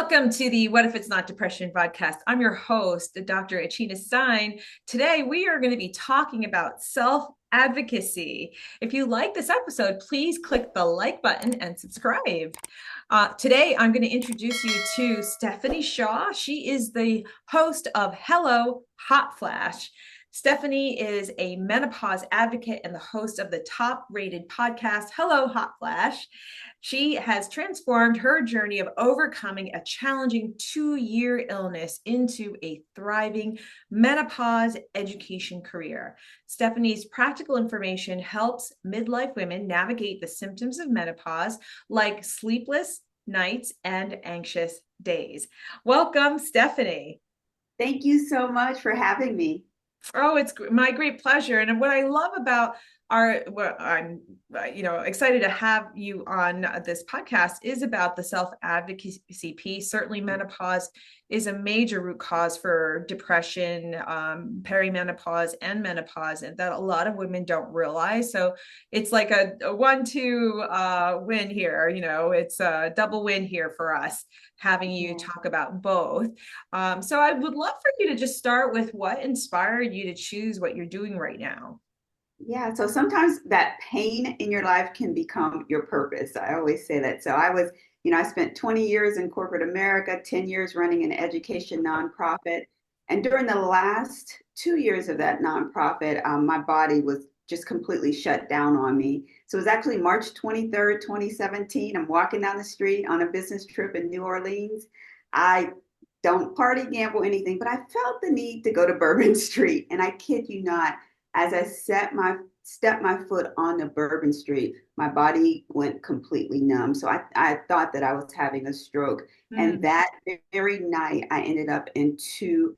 Welcome to the What If It's Not Depression podcast. I'm your host, Dr. Achina Stein. Today, we are going to be talking about self-advocacy. If you like this episode, please click the like button and subscribe. Today, I'm going to introduce you to Stephanie Shaw. She is the host of Hello Hot Flash. Stephanie is a menopause advocate and the host of the top-rated podcast, Hello Hot Flash. She has transformed her journey of overcoming a challenging 2-year illness into a thriving menopause education career. Stephanie's practical information helps midlife women navigate the symptoms of menopause, like sleepless nights and anxious days. Welcome, Stephanie. Thank you so much for having me. Oh, it's my great pleasure. And what I love about I'm excited to have you on this podcast is about the self-advocacy piece. Certainly menopause is a major root cause for depression, perimenopause and menopause, and that a lot of women don't realize. So it's like a 1-2 win here. It's a double win here for us having you talk about both. So I would love for you to just start with what inspired you to choose what you're doing right now. Yeah, so sometimes that pain in your life can become your purpose. I always say that. So I spent 20 years in corporate America, 10 years running an education nonprofit. And during the last 2 years of that nonprofit, my body was just completely shut down on me. So it was actually March 23rd, 2017. I'm walking down the street on a business trip in New Orleans. I don't party, gamble, anything, but I felt the need to go to Bourbon Street. And I kid you not, as I stepped my foot on the Bourbon Street, my body went completely numb. So I thought that I was having a stroke. And Mm. that very night, I ended up in two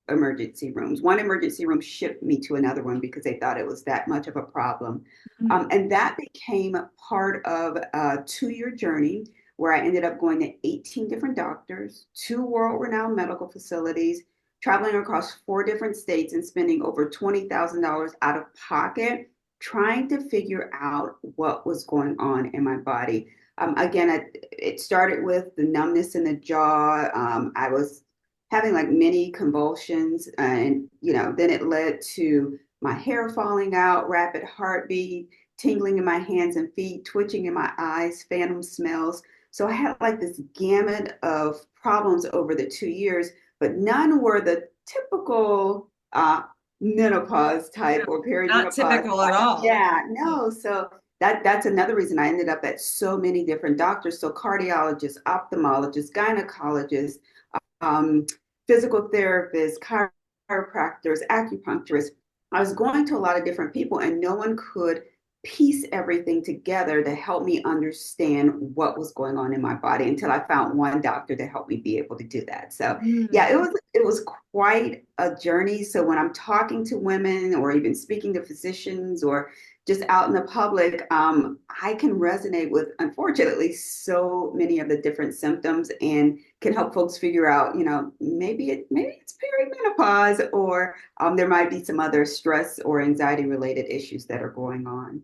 emergency rooms. One emergency room shipped me to another one because they thought it was that much of a problem. Mm. And that became part of a 2-year journey where I ended up going to 18 different doctors, two world-renowned medical facilities, traveling across 4 different states and spending over $20,000 out of pocket trying to figure out what was going on in my body. It started with the numbness in the jaw. I was having like mini convulsions, and then it led to my hair falling out, rapid heartbeat, tingling in my hands and feet, twitching in my eyes, phantom smells. So I had like this gamut of problems over the 2 years, but none were the typical menopause type or Not perimenopause. typical at all. Yeah, no. So that's another reason I ended up at so many different doctors. So cardiologists, ophthalmologists, gynecologists, um, physical therapists, chiropractors, acupuncturists. I was going to a lot of different people, and no one could piece everything together to help me understand what was going on in my body until I found one doctor to help me be able to do that. So yeah, Mm. it was quite a journey. So when I'm talking to women or even speaking to physicians or just out in the public, I can resonate with, unfortunately, so many of the different symptoms and can help folks figure out, maybe it's perimenopause, or there might be some other stress or anxiety related issues that are going on.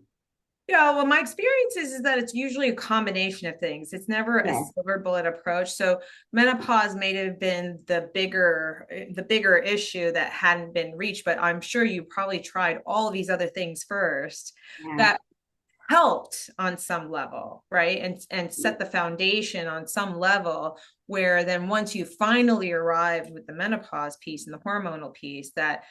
Yeah, well, my experience is that it's usually a combination of things. It's never a Yeah. silver bullet approach. So menopause may have been the bigger issue that hadn't been reached, but I'm sure you probably tried all of these other things first Yeah. that helped on some level, right? And set the foundation on some level where then once you finally arrived with the menopause piece and the hormonal piece, that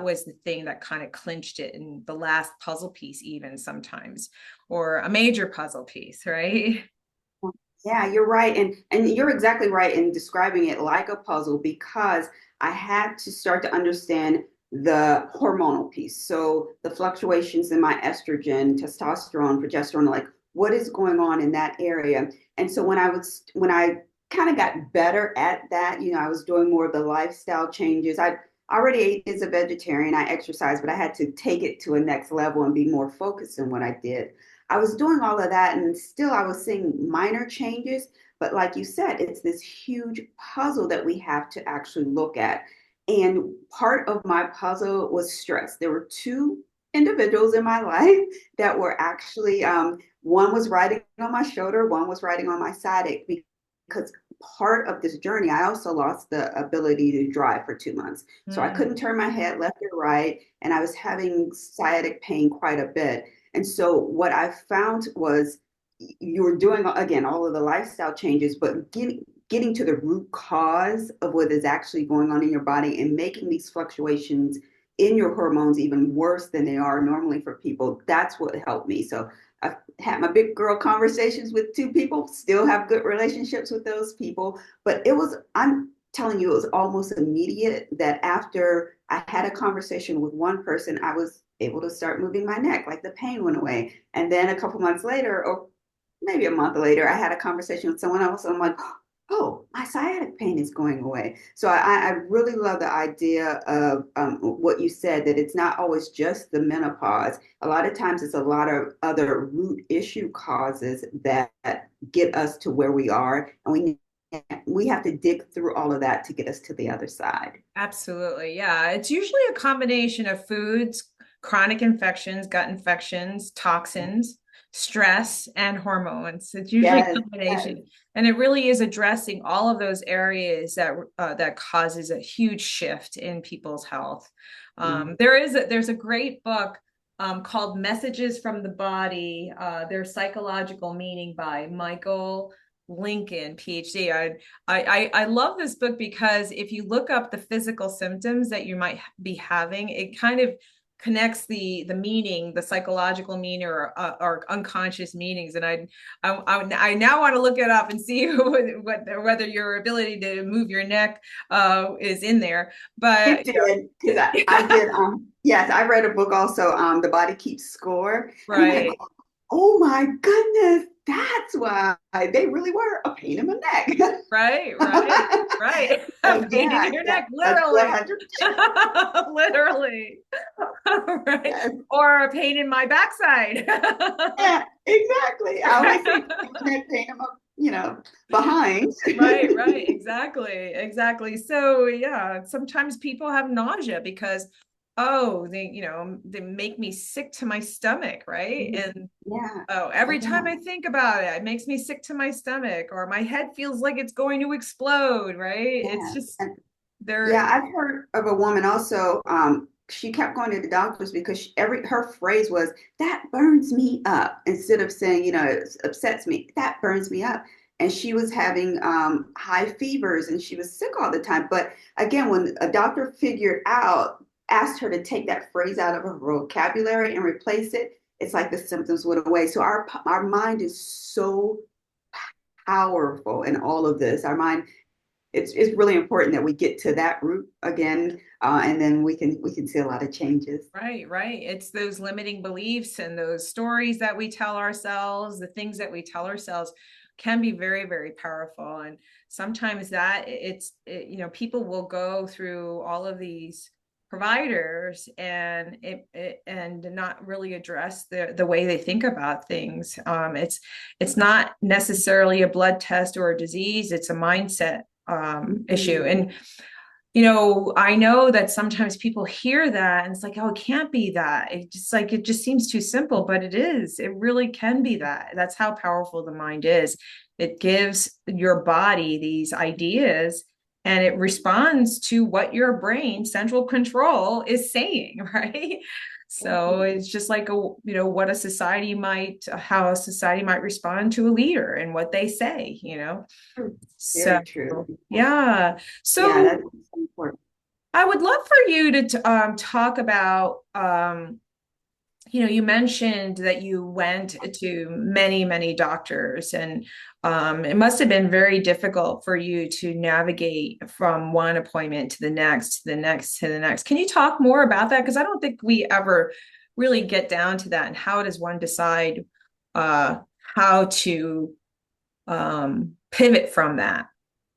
was the thing that kind of clinched it, and the last puzzle piece even sometimes, or a major puzzle piece, right? Yeah, you're right. And you're exactly right in describing it like a puzzle because I had to start to understand the hormonal piece. So the fluctuations in my estrogen, testosterone, progesterone, like what is going on in that area. And so when I kind of got better at that, I was doing more of the lifestyle changes. I already ate as a vegetarian, I exercised, but I had to take it to a next level and be more focused in what I did. I was doing all of that and still I was seeing minor changes. But like you said, it's this huge puzzle that we have to actually look at. And part of my puzzle was stress. There were two individuals in my life that were actually, one was riding on my shoulder, one was riding on my side because part of this journey, I also lost the ability to drive for 2 months. So I couldn't Mm. turn my head left or right, and I was having sciatic pain quite a bit. And so what I found was you were doing again all of the lifestyle changes, but getting to the root cause of what is actually going on in your body and making these fluctuations in your hormones even worse than they are normally for people. That's what helped me. So I've had my big girl conversations with 2 people, still have good relationships with those people. But I'm telling you, it was almost immediate that after I had a conversation with one person, I was able to start moving my neck, like the pain went away. And then a couple months later, or maybe a month later, I had a conversation with someone else. And I'm like, oh, my sciatic pain is going away. So I really love the idea of what you said, that it's not always just the menopause. A lot of times it's a lot of other root issue causes that get us to where we are. And we have to dig through all of that to get us to the other side. Absolutely. Yeah. It's usually a combination of foods, chronic infections, gut infections, toxins, stress, and hormones. It's usually a Yes, combination. yes. And it really is addressing all of those areas that causes a huge shift in people's health. Mm-hmm. There's a great book called Messages from the Body, Their Psychological Meaning by Michael Lincoln, PhD. I love this book because if you look up the physical symptoms that you might be having, it kind of connects the meaning, the psychological meaning or unconscious meanings. And I now want to look it up and see whether your ability to move your neck is in there. But It did, because I did. Yes, I read a book also, The Body Keeps Score, and I'm like, right. oh my goodness, that's why they really were a pain in the neck. Right, right, right. A So pain in yeah, your yeah, neck, that's literally. 100%. Literally. Right. Yes, Or a pain in my backside. yeah, exactly. I always say pain in my, behind. Right, right, exactly, exactly. So yeah, sometimes people have nausea because, oh, they make me sick to my stomach, right? And Yeah, oh, every time yeah, I think about it, it makes me sick to my stomach, or my head feels like it's going to explode, right? It's yeah. just And there. yeah, I've heard of a woman also. She kept going to the doctors because her phrase was, "That burns me up," instead of saying, "It upsets me." That burns me up. And she was having high fevers and she was sick all the time. But again, when a doctor asked her to take that phrase out of her vocabulary and replace it, it's like the symptoms went away. So our mind is so powerful in all of this. Our mind, it's really important that we get to that root again, and then we can see a lot of changes. Right, right. It's those limiting beliefs and those stories that we tell ourselves, the things that we tell ourselves can be very, very powerful. And sometimes people will go through all of these providers and not really address the way they think about things. It's not necessarily a blood test or a disease, it's a mindset issue. Mm-hmm. And I know that sometimes people hear that and it's like, oh, it can't be that. It just seems too simple, but it is. It really can be that. That's how powerful the mind is. It gives your body these ideas and it responds to what your brain, central control, is saying, right? So it's just like how a society might respond to a leader and what they say. So Very true. yeah. Yeah, So that's important. I would love for you to talk about, you mentioned that you went to many, many doctors, and it must have been very difficult for you to navigate from one appointment to the next, to the next, to the next. Can you talk more about that? Because I don't think we ever really get down to that. And how does one decide uh, how to pivot from that?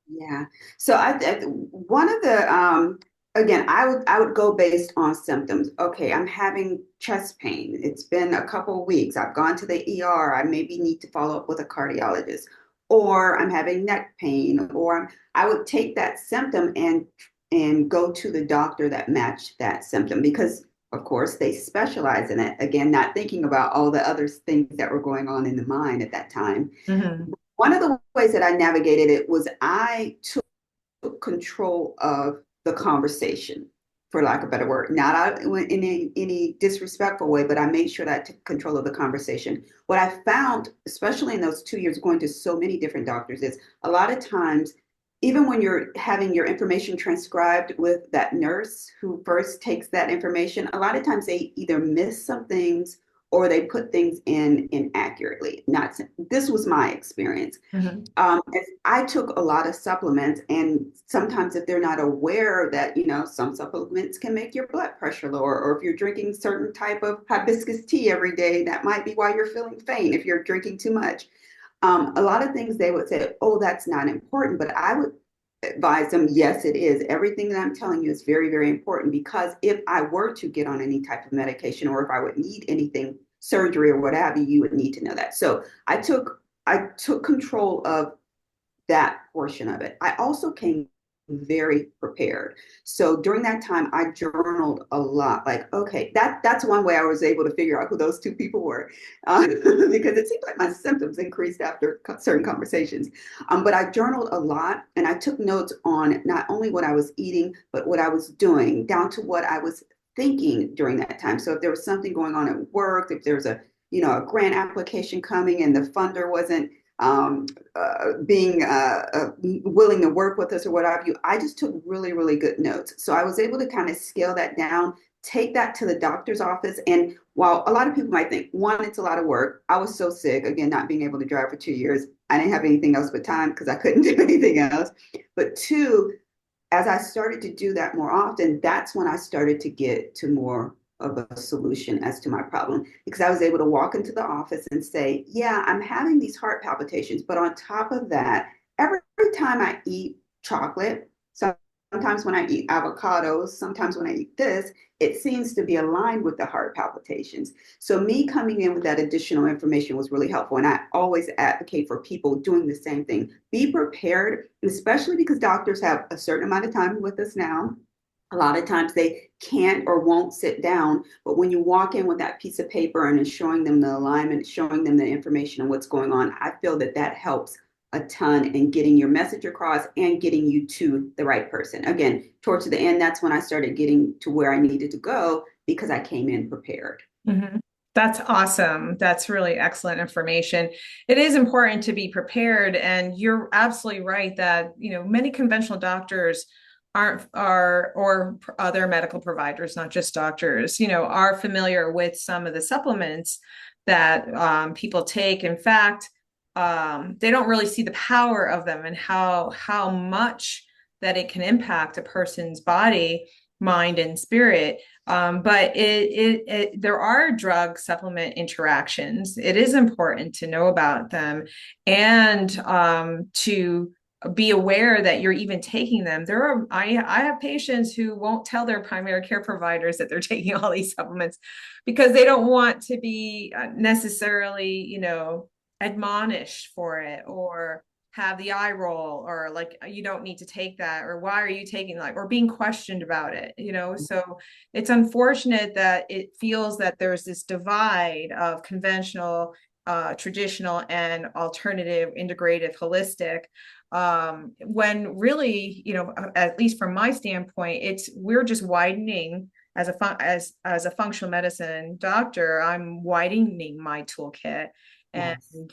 Yeah. So one of the again, I would go based on symptoms. Okay, I'm having chest pain. It's been a couple of weeks. I've gone to the ER. I maybe need to follow up with a cardiologist. Or I'm having neck pain, or I would take that symptom and go to the doctor that matched that symptom because of course they specialize in it. Again, not thinking about all the other things that were going on in the mind at that time. Mhm. One of the ways that I navigated it was I took control of the conversation, for lack of a better word. Not out in any disrespectful way, but I made sure that I took control of the conversation. What I found, especially in those 2 years going to so many different doctors, is a lot of times, even when you're having your information transcribed with that nurse who first takes that information, a lot of times they either miss some things or they put things in inaccurately. Not this was my experience. Mhm. I took a lot of supplements, and sometimes if they're not aware that, some supplements can make your blood pressure lower, or if you're drinking certain type of hibiscus tea every day, that might be why you're feeling faint if you're drinking too much. A lot of things they would say, oh, that's not important, but I would advise them, yes, it is. Everything that I'm telling you is very, very important because if I were to get on any type of medication or if I would need anything, surgery or what have you, you would need to know that. So I took control of that portion of it. I also came very prepared. So during that time, I journaled a lot. Like, okay, that's one way I was able to figure out who those two people were, because it seemed like my symptoms increased after certain conversations. But I journaled a lot, and I took notes on not only what I was eating, but what I was doing, down to what I was thinking during that time. So if there was something going on at work, if there was a grant application coming and the funder wasn't um, being willing to work with us or what have you, I just took really, really good notes. So I was able to kind of scale that down, take that to the doctor's office. And while a lot of people might think, one, it's a lot of work, I was so sick, again, not being able to drive for 2 years. I didn't have anything else but time because I couldn't do anything else. But two, as I started to do that more often, that's when I started to get to more of a solution as to my problem because I was able to walk into the office and say, yeah, I'm having these heart palpitations. But on top of that, every time I eat chocolate, sometimes when I eat avocados, sometimes when I eat this, it seems to be aligned with the heart palpitations. So me coming in with that additional information was really helpful. And I always advocate for people doing the same thing. Be prepared, especially because doctors have a certain amount of time with us now. A lot of times they can't or won't sit down, but when you walk in with that piece of paper and it's showing them the alignment, showing them the information and what's going on, I feel that that helps a ton in getting your message across and getting you to the right person. Again, towards the end, that's when I started getting to where I needed to go because I came in prepared. Mhm. That's awesome. That's really excellent information. It is important to be prepared, and you're absolutely right that, many conventional doctors aren't are or other medical providers, not just doctors, are familiar with some of the supplements that people take. In fact, they don't really see the power of them and how much that it can impact a person's body, mind, and spirit. But there are drug supplement interactions. It is important to know about them and to be aware that you're even taking them. I have patients who won't tell their primary care providers that they're taking all these supplements because they don't want to be necessarily, admonished for it or have the eye roll or like you don't need to take that or why are you taking like or being questioned about it, so it's unfortunate that it feels that there's this divide of conventional, traditional, and alternative, integrative, holistic, when really, at least from my standpoint, we're just widening as a functional medicine doctor. I'm widening my toolkit and Yes.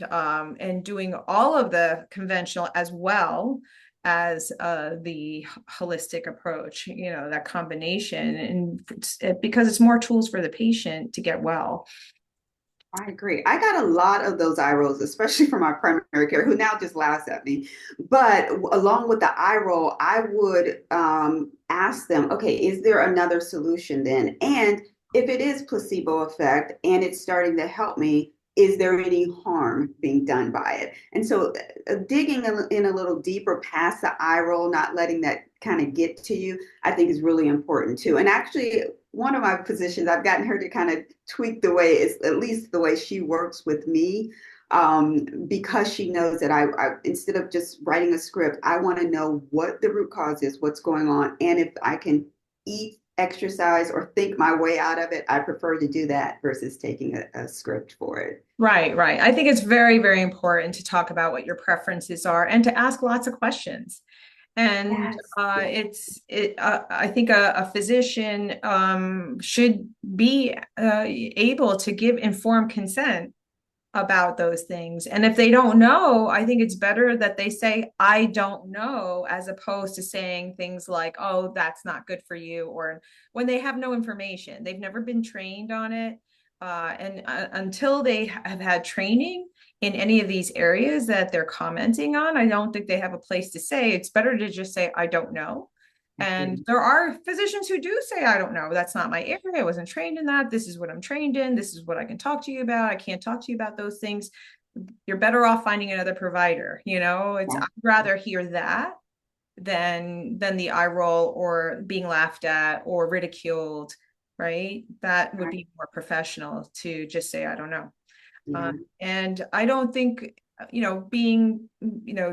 and doing all of the conventional as well as the holistic approach, that combination, and because it's more tools for the patient to get well. I agree. I got a lot of those eye rolls, especially from my primary care, who now just laughs at me. But along with the eye roll, I would ask them, okay, is there another solution then? And if it is placebo effect and it's starting to help me, is there any harm being done by it? And so digging in a little deeper past the eye roll, not letting that kind of get to you, I think is really important too. And actually, one of my physicians, I've gotten her to kind of tweak the way, is at least the way she works with me, because she knows that I instead of just writing a script, I want to know what the root cause is, what's going on, and if I can eat exercise or think my way out of it, I prefer to do that versus taking a script for it. Right, right. I think it's very, very important to talk about what your preferences are and to ask lots of questions. And Yes, yes, I think a physician should be able to give informed consent about those things. And if they don't know, I think it's better that they say, I don't know, as opposed to saying things like, oh, that's not good for you, or when they have no information, they've never been trained on it. And until they have had training in any of these areas that they're commenting on, I don't think they have a place to say. It's better to just say, I don't know. And agree. there are physicians who do say, I don't know, that's not my area. I wasn't trained in that. This is what I'm trained in. This is what I can talk to you about. I can't talk to you about those things. You're better off finding another provider. I'd rather hear that than the eye roll or being laughed at or ridiculed, right? That would be more professional to just say, I don't know. Yeah. And I don't think, being,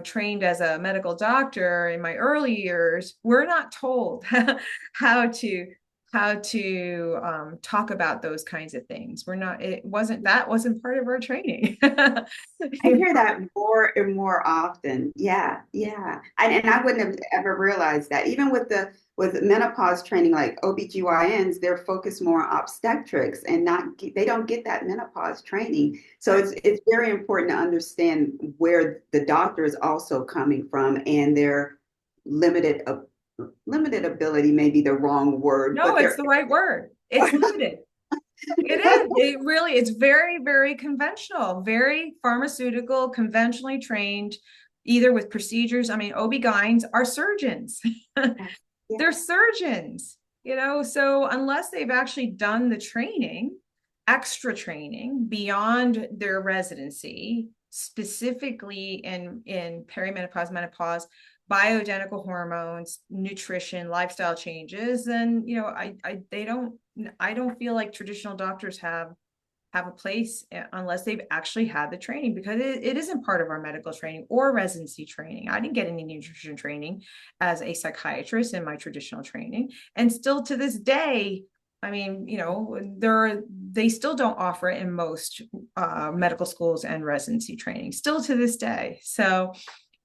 trained as a medical doctor in my early years, we're not told how to talk about those kinds of things. That wasn't part of our training. I hear that more and more often. Yeah, yeah. And I wouldn't have ever realized that. Even with menopause training, like OBGYNs, they're focused more on obstetrics and they don't get that menopause training. So it's very important to understand where the doctor is also coming from and their limited limited ability may be the wrong word, No, but it's they're the right word. It's limited. It is. It's very, very conventional, very pharmaceutical, conventionally trained, either with procedures. I mean, OB-GYNs are surgeons. yeah, They're surgeons, so unless they've actually done the training, extra training beyond their residency, specifically in perimenopause, menopause, bioidentical hormones, nutrition, lifestyle changes, then I don't feel like traditional doctors have a place unless they've actually had the training, because it isn't part of our medical training or residency training. I didn't get any nutrition training as a psychiatrist in my traditional training. And still to this day, I mean, they still don't offer it in most medical schools and residency training, still to this day. So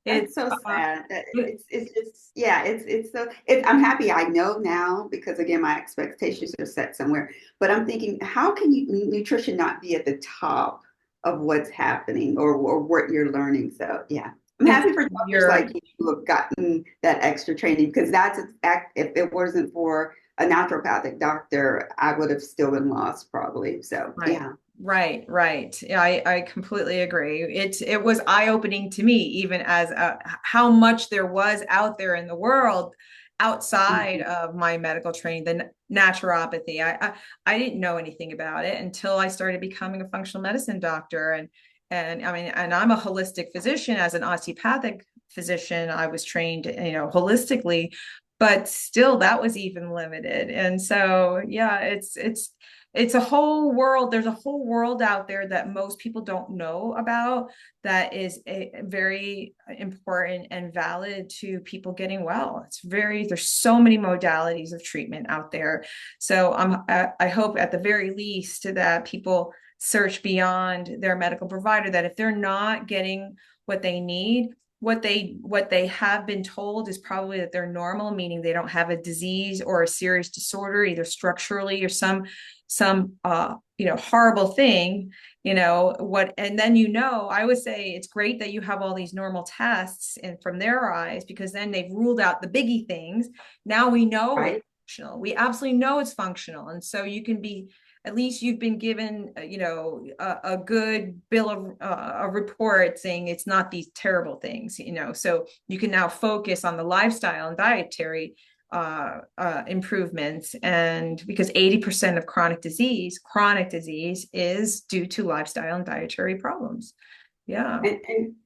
it, that's so uh, sad. it It's just yeah. I'm happy I know now because again my expectations are set somewhere. But I'm thinking, how can nutrition not be at the top of what's happening or what you're learning? So yeah, I'm it's happy for doctors your like you who have gotten that extra training because if it wasn't for a naturopathic doctor, I would have still been lost probably. So right. yeah. Right. Yeah, I completely agree. It was eye-opening to me, even as how much there was out there in the world outside Mhm. of my medical training, the naturopathy. I didn't know anything about it until I started becoming a functional medicine doctor. And I mean, and I'm a holistic physician. As an osteopathic physician, I was trained, holistically, but still that was even limited. And so, yeah, it's a whole world. There's a whole world out there that most people don't know about, that is very important and valid to people getting well. There's so many modalities of treatment out there. So I hope at the very least that people search beyond their medical provider, that if they're not getting what they need, what they have been told is probably that they're normal, meaning they don't have a disease or a serious disorder, either structurally or some horrible thing, and then, I would say it's great that you have all these normal tests and from their eyes, because then they've ruled out the biggie things. Now we know it's Right. functional. We absolutely know it's functional. And so you can be, at least you've been given, a good bill of a report saying it's not these terrible things, so you can now focus on the lifestyle and dietary improvements. And because 80% of chronic disease is due to lifestyle and dietary problems. Yeah.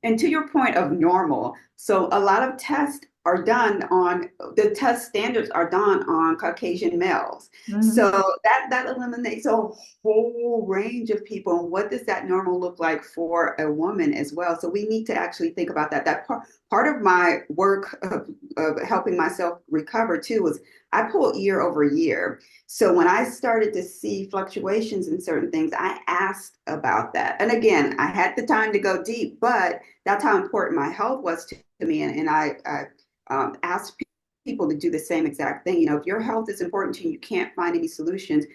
And to your point of normal, so a lot of tests are done on the test standards are done on Caucasian males. Mhm. So that eliminates a whole range of people. And what does that normal look like for a woman as well? So we need to actually think about that. That part of my work of helping myself recover too was I pull year over year. So when I started to see fluctuations in certain things, I asked about that. And again, I had the time to go deep, but that's how important my health was to me. And I asked people to do the same exact thing. You know, if your health is important to you, you can't find any solutions.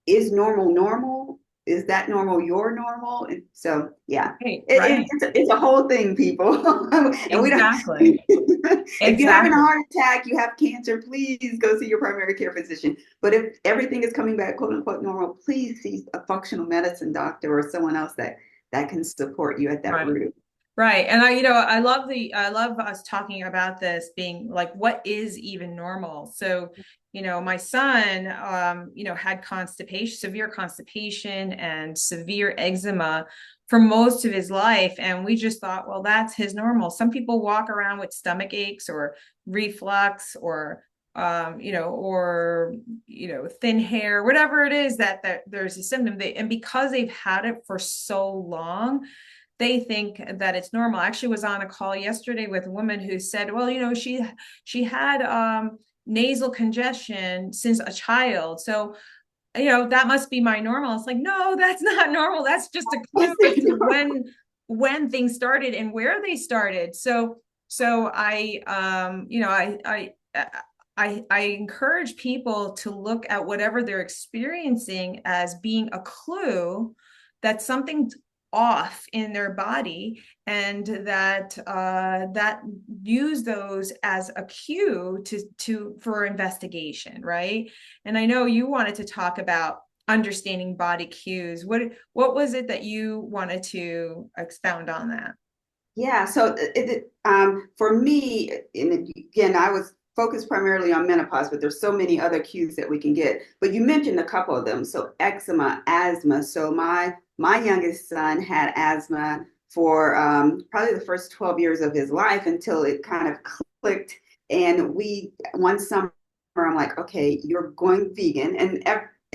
Is normal normal? Is that normal your normal? And so, yeah, Right, right. it's a whole thing, people. And we don't, Exactly. if you're having a Exactly. heart attack, you have cancer, please go see your primary care physician. But if everything is coming back, quote unquote, normal, please see a functional medicine doctor or someone else that can support you at that Right. root. Right. And I love us talking about this being like, what is even normal? So, my son, had constipation, severe constipation and severe eczema for most of his life. And we just thought, well, that's his normal. Some people walk around with stomach aches or reflux or, thin hair, whatever it is that there's a symptom. And because they've had it for so long, they think that it's normal. I actually was on a call yesterday with a woman who said, well, she had nasal congestion since a child. So, that must be my normal. It's like, no, that's not normal. That's just a clue as to when things started and where they started. So I encourage people to look at whatever they're experiencing as being a clue that something's off in their body, and that use those as a cue to for investigation, right? And I know you wanted to talk about understanding body cues. What was it that you wanted to expound on that? Yeah, so for me, and again, I was focused primarily on menopause, but there's so many other cues that we can get. But you mentioned a couple of them. So eczema, asthma. So my youngest son had asthma for probably the first 12 years of his life until it kind of clicked. And one summer, I'm like, okay, you're going vegan, and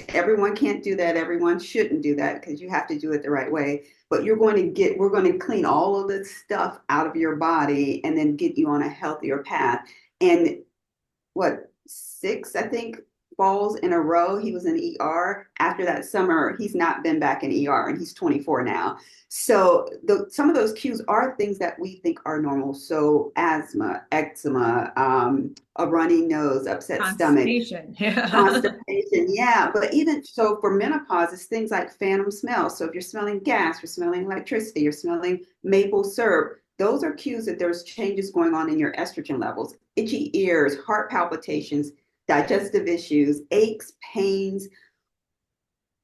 everyone can't do that. Everyone shouldn't do that because you have to do it the right way, but we're going to clean all of this stuff out of your body and then get you on a healthier path. And what, six, I think, falls in a row, he was in ER. After that summer, he's not been back in ER, and he's 24 now. So some of those cues are things that we think are normal. So asthma, eczema, a runny nose, upset stomach, Constipation. Yeah. constipation, yeah. But even so, for menopause, it's things like phantom smells. So if you're smelling gas, you're smelling electricity, you're smelling maple syrup, those are cues that there's changes going on in your estrogen levels. Itchy ears, heart palpitations, digestive issues, aches, pains,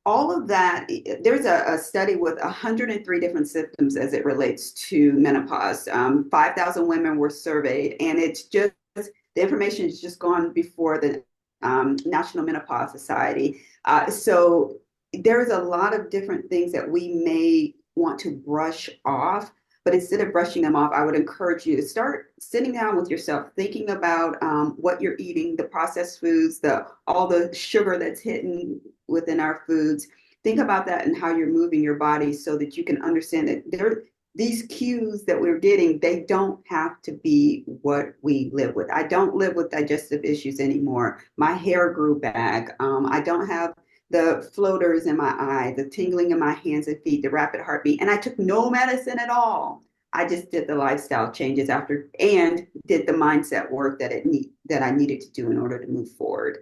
all of that. There's a study with 103 different symptoms as it relates to menopause. 5,000 women were surveyed, and it's just the information is just gone before the National Menopause Society. So there's a lot of different things that we may want to brush off. But instead of brushing them off, I would encourage you to start sitting down with yourself, thinking about what you're eating, the processed foods, all the sugar that's hidden within our foods. Think about that and how you're moving your body so that you can understand that these cues that we're getting, they don't have to be what we live with. I don't live with digestive issues anymore. My hair grew back. I don't have the floaters in my eye, the tingling in my hands and feet, the rapid heartbeat. And I took no medicine at all. I just did the lifestyle changes after and did the mindset work that I needed to do in order to move forward.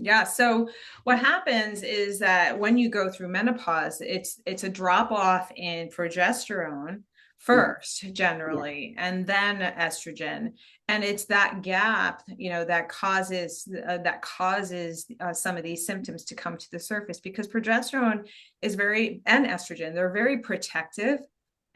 Yeah. So what happens is that when you go through menopause, it's a drop off in progesterone Mm, first, yeah. generally, and then estrogen. And it's that gap, that causes some of these symptoms to come to the surface, because progesterone and estrogen, they're very protective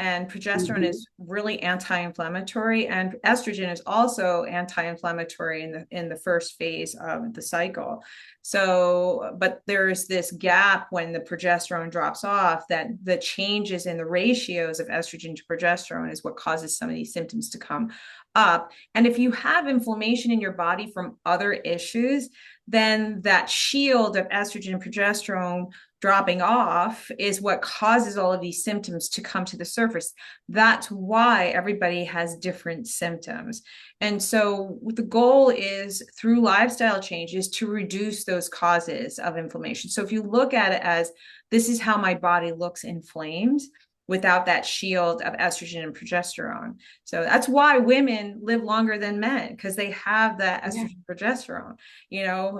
And progesterone Mhm. is really anti-inflammatory, and estrogen is also anti-inflammatory in the first phase of the cycle. So, but there's this gap when the progesterone drops off, that the changes in the ratios of estrogen to progesterone is what causes some of these symptoms to come up. And if you have inflammation in your body from other issues, then that shield of estrogen and progesterone dropping off is what causes all of these symptoms to come to the surface. That's why everybody has different symptoms. And so the goal is through lifestyle changes to reduce those causes of inflammation. So if you look at it as this is how my body looks inflamed without that shield of estrogen and progesterone. So that's why women live longer than men, because they have that Yeah. estrogen progesterone. Yeah.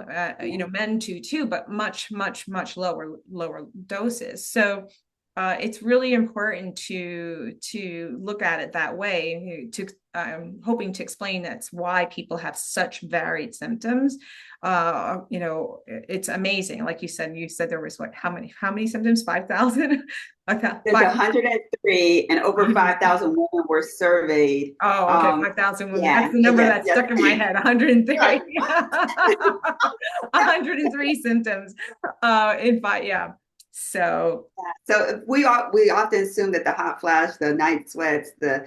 Men too, but much lower doses. So it's really important to look at it that way. To hoping to explain that's why people have such varied symptoms. It's amazing. Like you said there was what? How many symptoms? 5,000. Okay, There's 5. 103, and over 5,000 women were surveyed. Oh, okay, 5,000 women. That's Yeah, the number yes, that yes. stuck in my head. 103. Right. 103 symptoms. In five, yeah. So So we often assume that the hot flash, the night sweats, the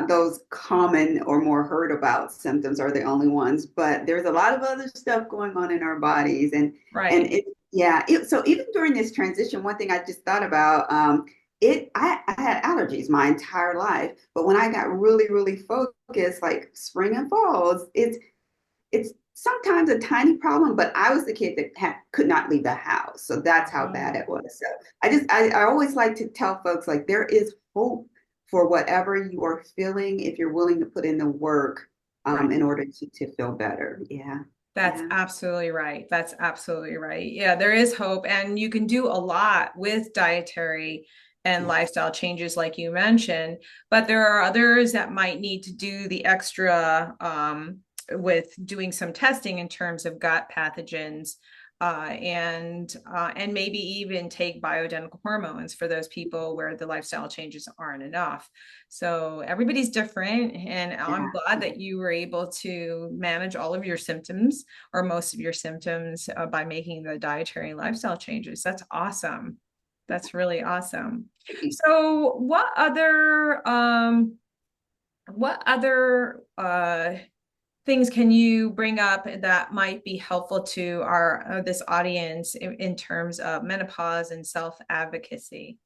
those common or more heard about symptoms are the only ones, but there's a lot of other stuff going on in our bodies, and right. it yeah. So even during this transition, one thing I just thought about, I had allergies my entire life, but when I got really focused, like spring and fall, it's sometimes a tiny problem, but I was the kid that could not leave the house. So that's how bad it was. So I always like to tell folks like there is hope for whatever you are feeling if you're willing to put in the work Right. in order to feel better. Yeah. That's Yeah. absolutely right. That's absolutely right. Yeah, there is hope, and you can do a lot with dietary and Yes. lifestyle changes, like you mentioned. But there are others that might need to do the extra with doing some testing in terms of gut pathogens, and maybe even take bioidentical hormones for those people where the lifestyle changes aren't enough. So everybody's different, and I'm Yeah. glad that you were able to manage all of your symptoms or most of your symptoms by making the dietary and lifestyle changes. That's awesome. That's really awesome. So what other things can you bring up that might be helpful to our this audience in terms of menopause and self-advocacy?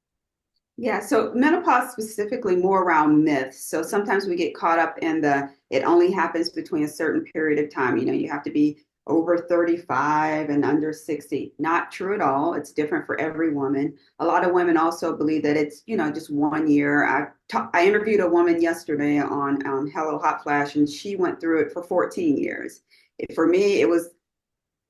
Yeah, so menopause specifically more around myths. So sometimes we get caught up in the it only happens between a certain period of time. You know, you have to be over 35 and under 60. Not true at all. It's different for every woman. A lot of women also believe that it's, just 1 year. I interviewed a woman yesterday on Hello Hot Flash, and she went through it for 14 years. For me, it was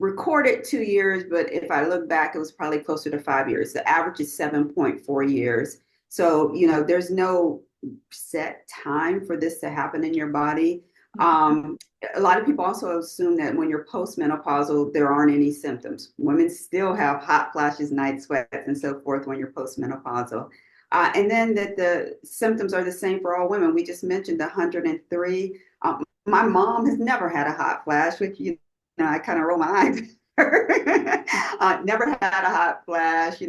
recorded 2 years, but if I look back, it was probably closer to 5 years. The average is 7.4 years. So, there's no set time for this to happen in your body. Um, a lot of people also assume that when you're postmenopausal, there aren't any symptoms. Women still have hot flashes, night sweats, and so forth when you're postmenopausal. And then that the symptoms are the same for all women. We just mentioned the 103. My mom has never had a hot flash, which I kind of roll my eyes. Never had a hot flash.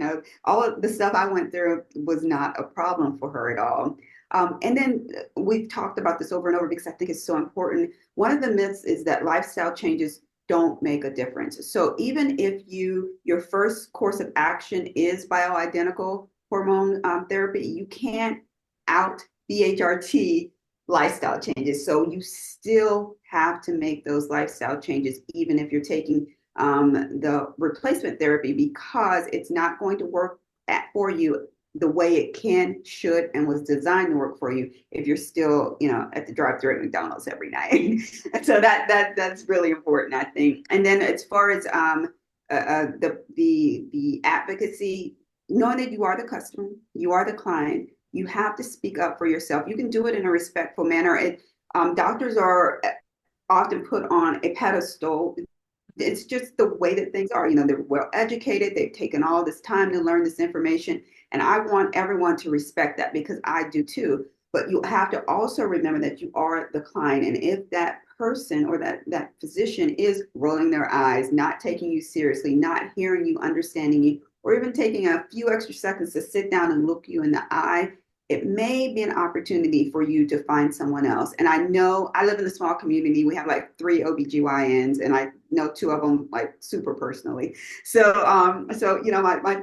All of the stuff I went through was not a problem for her at all. And then we've talked about this over and over because I think it's so important. One of the myths is that lifestyle changes don't make a difference. So even if your first course of action is bioidentical hormone therapy, you can't out BHRT lifestyle changes. So you still have to make those lifestyle changes, even if you're taking the replacement therapy, because it's not going to work for you the way it can, should, and was designed to work for you if you're still, at the drive-thru at McDonald's every night. So that's really important, I think. And then as far as the advocacy, knowing that you are the customer, you are the client, you have to speak up for yourself. You can do it in a respectful manner. Doctors are often put on a pedestal it's just the way that things are. They're well educated. They've taken all this time to learn this information. And I want everyone to respect that because I do too. But you have to also remember that you are the client. And if that person or that physician is rolling their eyes, not taking you seriously, not hearing you, understanding you, or even taking a few extra seconds to sit down and look you in the eye, it may be an opportunity for you to find someone else. And I know I live in a small community. We have like 3 OBGYNs, and I know 2 of them like super personally. So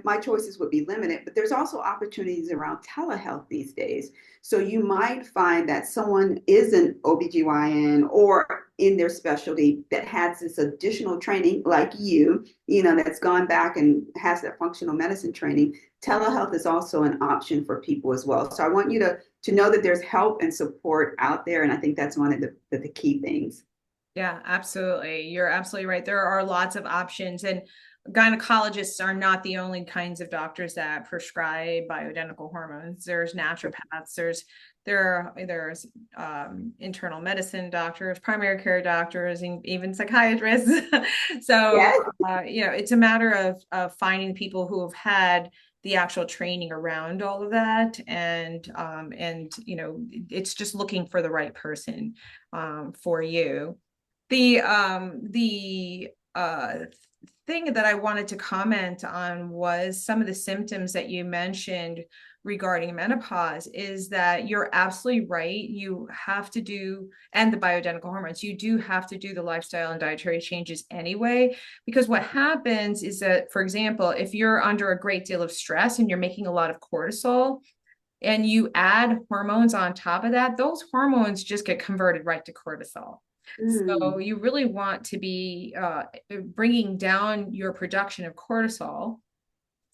my choices would be limited, but there's also opportunities around telehealth these days. So you might find that someone is an OBGYN or in their specialty that has this additional training like that's gone back and has that functional medicine training. Telehealth is also an option for people as well. So I want you to know that there's help and support out there. And I think that's one of the key things. Yeah, absolutely. You're absolutely right. There are lots of options, and gynecologists are not the only kinds of doctors that prescribe bioidentical hormones. There's naturopaths, there's internal medicine doctors, primary care doctors, and even psychiatrists. So Yes. it's a matter of finding people who have had the actual training around all of that, and it's just looking for the right person for you. The thing that I wanted to comment on was some of the symptoms that you mentioned regarding menopause. Is that you're absolutely right. You have to do, and the bioidentical hormones, you do have to do the lifestyle and dietary changes anyway, because what happens is that, for example, if you're under a great deal of stress and you're making a lot of cortisol, and you add hormones on top of that, those hormones just get converted right to cortisol. So Mm. you really want to be bringing down your production of cortisol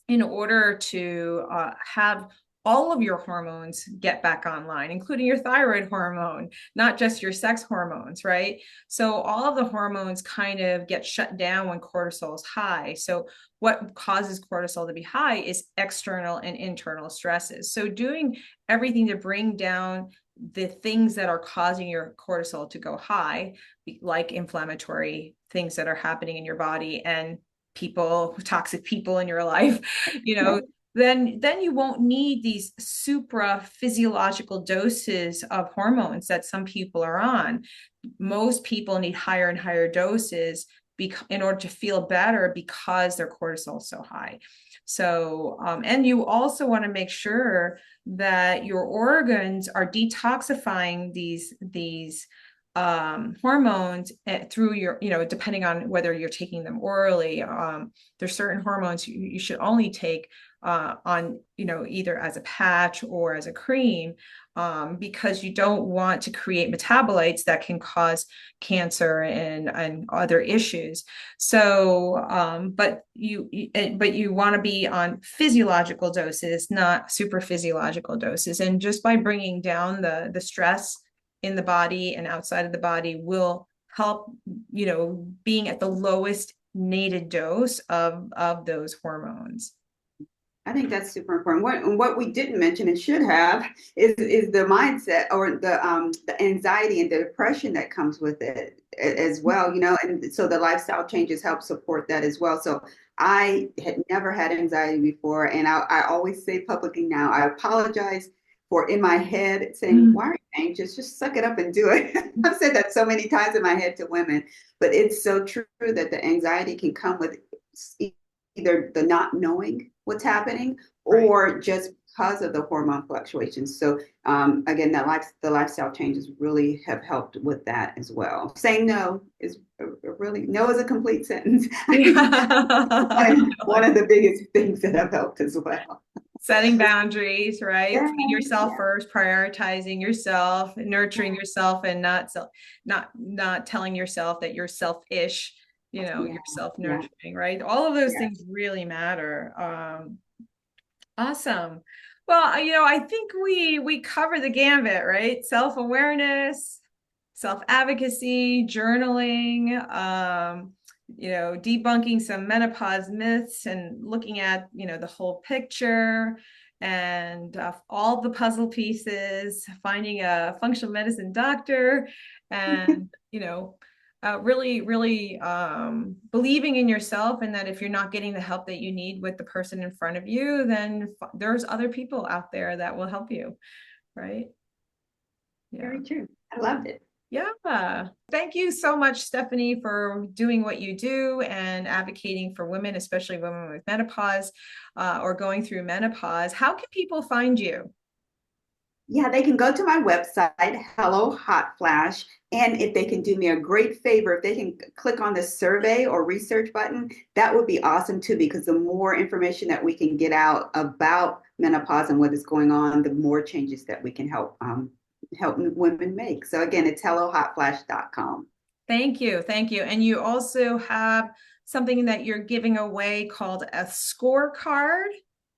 in order to have all of your hormones get back online, including your thyroid hormone, not just your sex hormones, right? So all of the hormones kind of get shut down when cortisol is high. So what causes cortisol to be high is external and internal stresses. So doing everything to bring down the things that are causing your cortisol to go high, like inflammatory things that are happening in your body and toxic people in your life, then you won't need these supra physiological doses of hormones that some people are on. Most people need higher and higher doses in order to feel better because their cortisol is so high. So, and you also want to make sure that your organs are detoxifying these hormones through your, depending on whether you're taking them orally. There's certain hormones you should only take on, either as a patch or as a cream, because you don't want to create metabolites that can cause cancer and other issues. So, but you want to be on physiological doses, not super physiological doses. And just by bringing down the stress in the body and outside of the body will help, being at the lowest needed dose of those hormones. I think that's super important. What we didn't mention and should have is the mindset or the anxiety and the depression that comes with it as well. And so the lifestyle changes help support that as well. So I had never had anxiety before, and I always say publicly now, I apologize for in my head saying, "Why are you anxious? Just suck it up and do it." I've said that so many times in my head to women, but it's so true that the anxiety can come with either the not knowing what's happening or Right. just because of the hormone fluctuations. So again, the lifestyle changes really have helped with that as well. Saying no is really no is a complete sentence. Yeah. One of the biggest things that have helped as well. Setting boundaries, right? Yeah, Putting yourself yeah, first, prioritizing yourself, nurturing yeah, yourself, and not telling yourself that you're selfish, yeah, you're yeah, self-nurturing, right? All of those yeah. things really matter. Awesome. Well, I think we cover the gambit, right? Self-awareness, self-advocacy, journaling, debunking some menopause myths and looking at, the whole picture and all the puzzle pieces, finding a functional medicine doctor and, really believing in yourself, and that if you're not getting the help that you need with the person in front of you, then there's other people out there that will help you, right? Yeah. Very true. I loved it. Yeah. Thank you so much, Stephanie, for doing what you do and advocating for women, especially women with menopause or going through menopause. How can people find you? Yeah, they can go to my website, Hello Hot Flash. And if they can do me a great favor, if they can click on the survey or research button, that would be awesome too, because the more information that we can get out about menopause and what is going on, the more changes that we can help women make. So again, it's hellohotflash.com. Thank you. Thank you. And you also have something that you're giving away called a scorecard.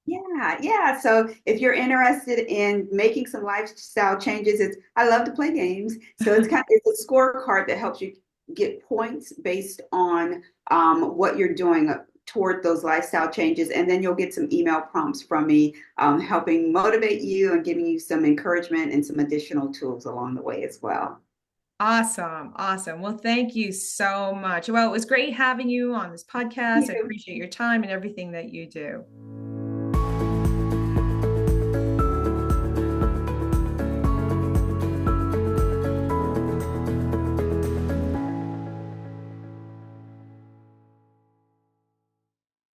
Yeah, yeah. So if you're interested in making some lifestyle changes, I love to play games. So it's a scorecard that helps you get points based on what you're doing toward those lifestyle changes, and then you'll get some email prompts from me, helping motivate you and giving you some encouragement and some additional tools along the way as well. Awesome. Awesome. Well, thank you so much. Well, it was great having you on this podcast. I You. appreciate your time and everything that you do.